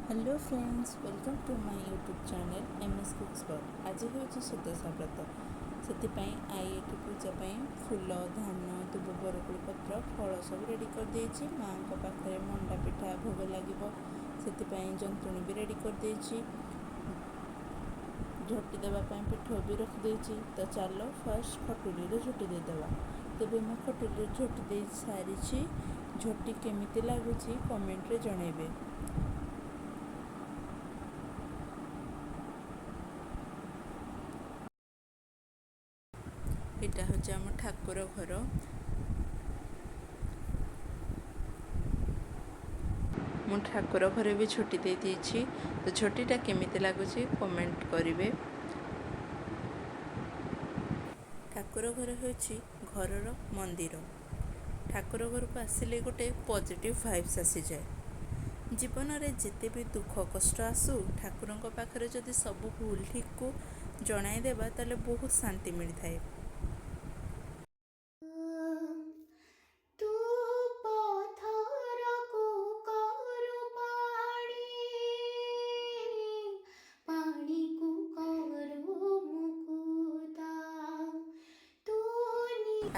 Hello friends, welcome to my YouTube channel MS cooks world. आज हूँ सुदशा व्रत से आई ये पूजा फूल धान दुब बरकोड़ी पत्र फल सब रेडी कर देछि। माँ को पाखे मंडा पिठा भोग लगे से जंतुणी भी रेडी कर देछि। झोटी देवाई पिठ भी रखिदे। तो चलो फर्स्ट खटुली झोटी देदेवा। तेबे मैं खटुली झोटी दे सारी। झोटी केमिति लगुच कमेंट रे जणेबे। এটা হচ্ছে আমার ঠাকুর ঘর। ମୁଁ ଠାକୁର ଘରେ ବି ଝୋଟି ଦେଇ ଦେଇଛି। ତ ଝୋଟିଟା କେମିତି ଲାଗୁଛି କମେଣ୍ଟ କରିବେ। ଠାକୁର ଘର ହେଉଛି ଘରର ମନ୍ଦିର। ଠାକୁର ଘରକୁ ଆସିଲେ ଗୋଟେ ପଜିଟିଭ ଭାଇବ୍ସ ଆସିଯାଏ। ଜୀବନରେ ଯେତେ ବି ଦୁଃଖ କଷ୍ଟ ଆସୁ ଠାକୁରଙ୍କ ପାଖରେ ଯଦି ସବୁ ଭୁଲ ଠିକକୁ ଜଣାଇଦେବା ତାହେଲେ ବହୁତ ଶାନ୍ତି ମିଳିଥାଏ।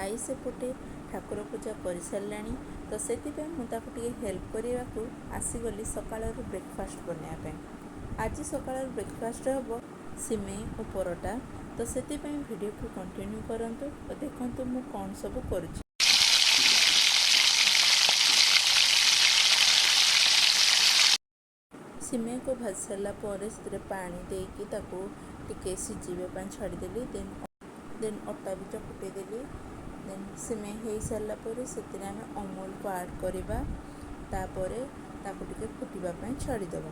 आई सेपटे ठाकुर पूजा कर सारे। तो से मुझे हेल्प करने को आसीगली सकाल ब्रेकफास्ट बनाया। आज सकाल ब्रेकफास्ट हम सिमेई और परोटा। तो से वीडियो को कंटिन्यू करंतु और देखंतु मु कौन सब करुछि। सिमेई को भाज सारा से पानी देकी टिके सिझे छाड़देली। देन अटा भी चकुटेदेली। देन सिमेई हो सारा से अमूल को ऐड करवा। तापर टिके फुटवाई छाड़देवा।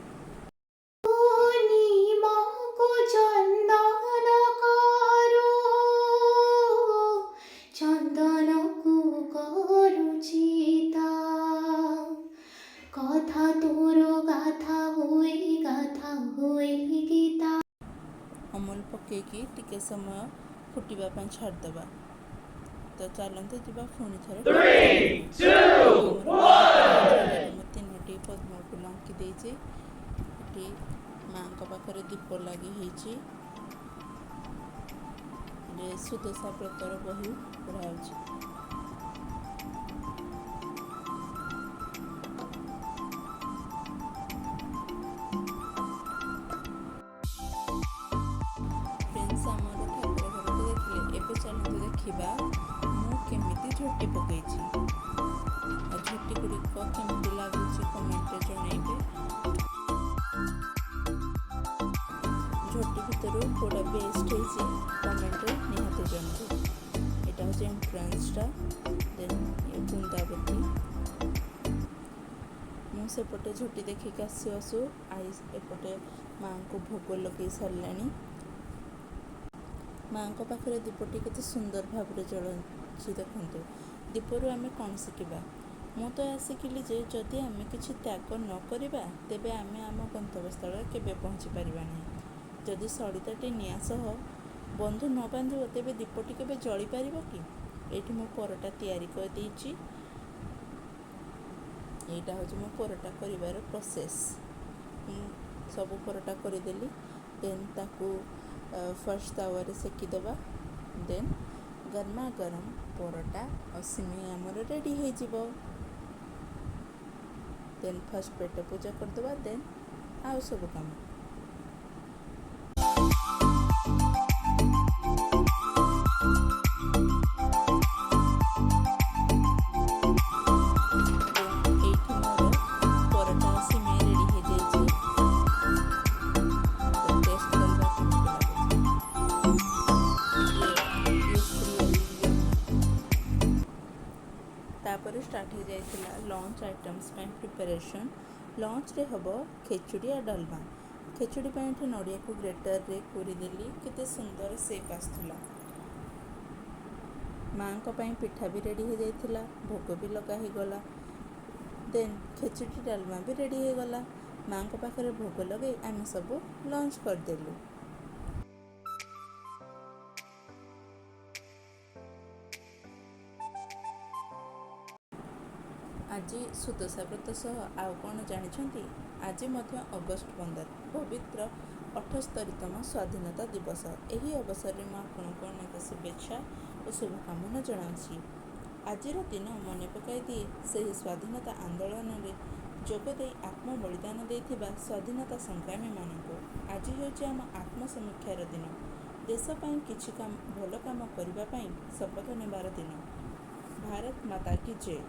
अमूल पकईकी टिके समय फुटवाई छाड़देवा। तो चलते जावा पुणी थे। तीनोटी पद्म फूल अंकी देती। माँ पाखे दीप लगी सुदशा व्रतर बही पढ़ा। फ्रेंड्स आमर ठाकुर घर को देखिए। एवं चलते देखा मुझे झोटी पकई। झोटी गुड़िक केमती लगुच कमेंट जनइबे। झोटी भितर कौटा बेस्ट हो कमेंट निहाती जानते। यहाँ हूँ एंट्रांसटा। देन ये बृंदावती मुझेपटे झोटी देखिक आसु आसु आई एपटे माँ को भोग लगे सारा। माँ को पाखे दीपटी केते सुंदर भाव जलुची देखु। दीपरू आम कौन शिखा। मु तो शिखिली जे जदि आम किसी त्याग न करवा तेबे आम आम गंतव्यस्थल केबे पहुँची पारिबा नहीं। जदि सड़िताटी निआसह बंधु न बांधिब तेबे दीपटी केबे जली पारिबो कि। एठी मु परोटा तैयारी कर देछि। एटा हूँ मो परोटा करिवार प्रोसेस। सब परोटा करदेली। देन ताकू फर्स्ट तावा रे सेकीदेवा। देन गरमा गरम परोटा और सिमेई आमर रेडी हो जिवो। देन फर्स्ट पेट पूजा करदेवा। देन आउ सब काम। तापर स्टार्ट हो जाइथिला लंच आइटम्स प्रिपरेशन। लंच रे हबो खेचुड़ी और डालमा। खेचुड़ी नड़िया को ग्रेटर रे कोरीदेली। केते सुंदर सेप आसुला। माँ को पिठा भी रेडी हो जाइथिला। भोग भी लगा ही गला। देन खेचुड़ी डालमा भी रेडी हो गला। माँ को पाखे भोग लगे आम सब लंच करदेलु। आज ଆଜି ସୁଦଶା ବ୍ରତ ସହ ଆଉ କ'ଣ ଜାଣିଛନ୍ତି? ଆଜି ମଧ୍ୟ ଅଗଷ୍ଟ 15 ପବିତ୍ର 78ତମ ସ୍ୱାଧୀନତା ଦିବସ। ଏହି ଅବସରରେ ମୁଁ ଆପଣଙ୍କୁ ଅନେକ ଶୁଭେଚ୍ଛା ଓ ଶୁଭକାମନା ଜଣାଉଛି। ଆଜିର ଦିନ ମନେ ପକାଇ ଦିଏ ସେହି ସ୍ୱାଧୀନତା ଆନ୍ଦୋଳନରେ ଯୋଗ ଦେଇ ଆତ୍ମବଳିଦାନ ଦେଇଥିବା ସ୍ୱାଧୀନତା ସଂଗ୍ରାମୀମାନଙ୍କୁ। ଆଜି ହେଉଛି ଆମ ଆତ୍ମସମୀକ୍ଷାର ଦିନ। ଦେଶ ପାଇଁ କିଛି ଭଲ କାମ କରିବା ପାଇଁ ଶପଥ ନେବାର ଦିନ। ଭାରତ ମାତା କି ଜୟ।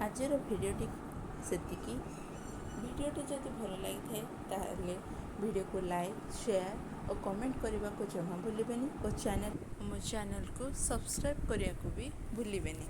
ଆଜିର ଭିଡ଼ିଓଟି ସେତିକି। ଭିଡ଼ିଓଟି ଯଦି ଭଲ ଲାଗିଥାଏ ତାହେଲେ ଭିଡ଼ିଓକୁ ଲାଇକ୍, ସେୟାର ଓ କମେଣ୍ଟ କରିବାକୁ ଜମା ଭୁଲିବେନି ଓ ମୋ ଚ୍ୟାନେଲକୁ ସବସ୍କ୍ରାଇବ୍ କରିବାକୁ ବି ଭୁଲିବେନି।